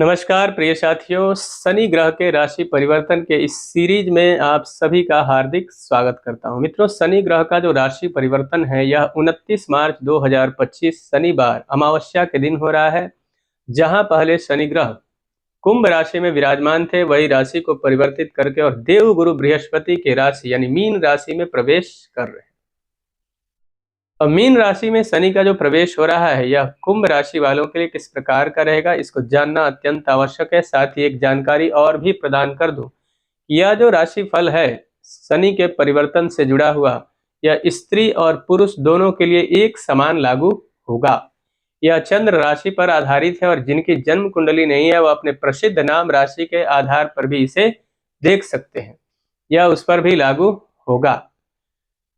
नमस्कार प्रिय साथियों, शनि ग्रह के राशि परिवर्तन के इस सीरीज में आप सभी का हार्दिक स्वागत करता हूं। मित्रों, शनि ग्रह का जो राशि परिवर्तन है यह 29 मार्च 2025 शनिवार अमावस्या के दिन हो रहा है। जहां पहले शनि ग्रह कुंभ राशि में विराजमान थे, वही राशि को परिवर्तित करके और देवगुरु बृहस्पति के राशि यानी मीन राशि में प्रवेश कर रहे हैं। अब मीन राशि में शनि का जो प्रवेश हो रहा है यह कुंभ राशि वालों के लिए किस प्रकार का रहेगा, इसको जानना अत्यंत आवश्यक है। साथ ही एक जानकारी और भी प्रदान कर दूं, यह जो राशि फल है शनि के परिवर्तन से जुड़ा हुआ, यह स्त्री और पुरुष दोनों के लिए एक समान लागू होगा। यह चंद्र राशि पर आधारित है और जिनकी जन्म कुंडली नहीं है वह अपने प्रसिद्ध नाम राशि के आधार पर भी इसे देख सकते हैं, यह उस पर भी लागू होगा।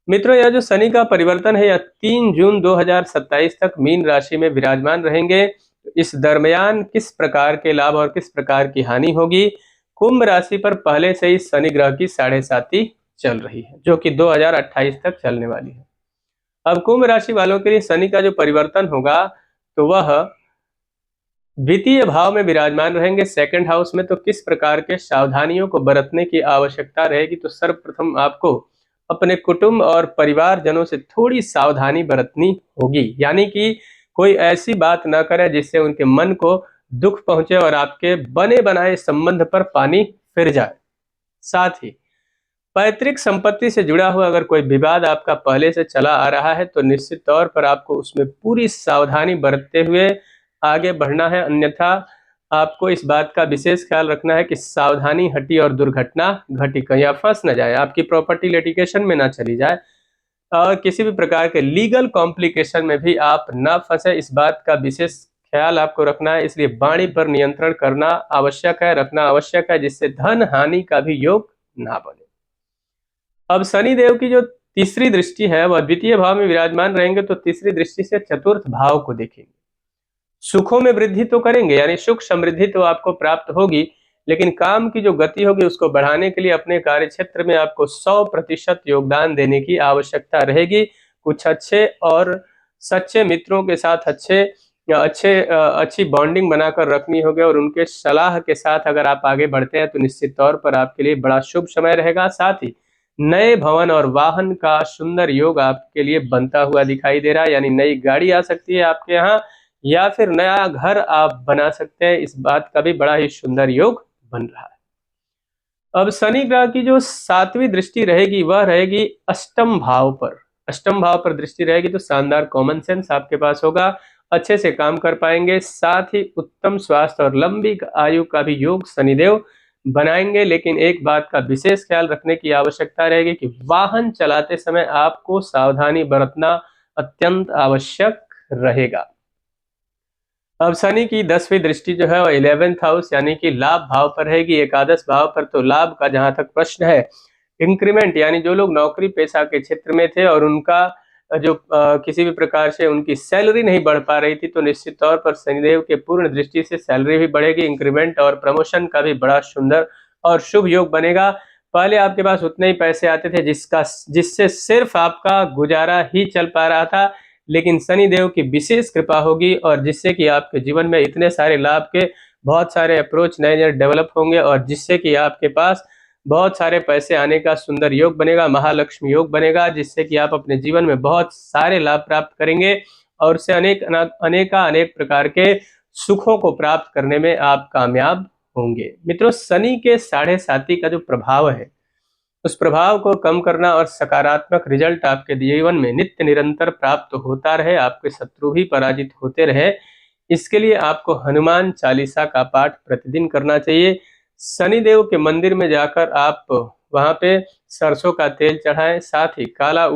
मित्रों, यह जो शनि का परिवर्तन है यह 3 जून 2027 तक मीन राशि में विराजमान रहेंगे। इस दरमियान किस प्रकार के लाभ और किस प्रकार की हानि होगी? कुंभ राशि पर पहले से ही शनि ग्रह की 7.5 चल रही है, जो कि 2028 तक चलने वाली है। अब कुंभ राशि वालों के लिए शनि का जो परिवर्तन होगा तो वह द्वितीय भाव में विराजमान रहेंगे, सेकंड हाउस में। तो किस प्रकार के सावधानियों को बरतने की आवश्यकता रहेगी? तो सर्वप्रथम आपको अपने कुटुंब और परिवारजनों से थोड़ी सावधानी बरतनी होगी, यानी कि कोई ऐसी बात न करे जिससे उनके मन को दुख पहुंचे और आपके बने बनाए संबंध पर पानी फिर जाए। साथ ही पैतृक संपत्ति से जुड़ा हुआ अगर कोई विवाद आपका पहले से चला आ रहा है तो निश्चित तौर पर आपको उसमें पूरी सावधानी बरतते हुए आगे बढ़ना है, अन्यथा आपको इस बात का विशेष ख्याल रखना है कि सावधानी हटी और दुर्घटना घटी, कहीं आप फंस न जाए, आपकी प्रॉपर्टी लिटिगेशन में ना चली जाए और किसी भी प्रकार के लीगल कॉम्प्लिकेशन में भी आप ना फंसे, इस बात का विशेष ख्याल आपको रखना है। इसलिए वाणी पर नियंत्रण करना आवश्यक है, रखना आवश्यक है, जिससे धन हानि का भी योग ना बने। अब शनि देव की जो तीसरी दृष्टि है वह द्वितीय भाव में विराजमान रहेंगे, तो तीसरी दृष्टि से चतुर्थ भाव को देखेंगे। सुखों में वृद्धि तो करेंगे, यानी सुख समृद्धि तो आपको प्राप्त होगी, लेकिन काम की जो गति होगी उसको बढ़ाने के लिए अपने कार्य क्षेत्र में आपको 100% योगदान देने की आवश्यकता रहेगी। कुछ अच्छे और सच्चे मित्रों के साथ अच्छी बॉन्डिंग बनाकर रखनी होगी और उनके सलाह के साथ अगर आप आगे बढ़ते हैं तो निश्चित तौर पर आपके लिए बड़ा शुभ समय रहेगा। साथ ही नए भवन और वाहन का सुंदर योग आपके लिए बनता हुआ दिखाई दे रहा है, यानी नई गाड़ी आ सकती है आपके यहाँ या फिर नया घर आप बना सकते हैं, इस बात का भी बड़ा ही सुंदर योग बन रहा है। अब शनि ग्रह की जो 7वीं दृष्टि रहेगी वह रहेगी अष्टम भाव पर। अष्टम भाव पर दृष्टि रहेगी तो शानदार कॉमन सेंस आपके पास होगा, अच्छे से काम कर पाएंगे। साथ ही उत्तम स्वास्थ्य और लंबी आयु का भी योग शनिदेव बनाएंगे, लेकिन एक बात का विशेष ख्याल रखने की आवश्यकता रहेगी कि वाहन चलाते समय आपको सावधानी बरतना अत्यंत आवश्यक रहेगा। अब शनि की 10वीं दृष्टि जो है वो 11th हाउस यानी कि लाभ भाव पर रहेगी, एकादश भाव पर। तो लाभ का जहां तक प्रश्न है, इंक्रीमेंट यानी जो लोग नौकरी पेशा के क्षेत्र में थे और उनका जो किसी भी प्रकार से उनकी सैलरी नहीं बढ़ पा रही थी, तो निश्चित तौर पर शनिदेव के पूर्ण दृष्टि से सैलरी भी बढ़ेगी, इंक्रीमेंट और प्रमोशन का भी बड़ा सुंदर और शुभ योग बनेगा। पहले आपके पास उतने ही पैसे आते थे जिससे सिर्फ आपका गुजारा ही चल पा रहा था, लेकिन शनि देव की विशेष कृपा होगी और जिससे कि आपके जीवन में इतने सारे लाभ के बहुत सारे अप्रोच नए डेवलप होंगे और जिससे कि आपके पास बहुत सारे पैसे आने का सुंदर योग बनेगा, महालक्ष्मी योग बनेगा, जिससे कि आप अपने जीवन में बहुत सारे लाभ प्राप्त करेंगे और उससे अनेक प्रकार के सुखों को प्राप्त करने में आप कामयाब होंगे। मित्रों, शनि के 7.5 का जो प्रभाव है उस प्रभाव को कम करना और सकारात्मक रिजल्ट आपके जीवन में नित्य निरंतर प्राप्त होता रहे, आपके शत्रु भी पराजित होते रहे, इसके लिए आपको हनुमान चालीसा का पाठ प्रतिदिन करना चाहिए। शनिदेव के मंदिर में जाकर आप वहां पे सरसों का तेल चढ़ाएं, साथ ही काला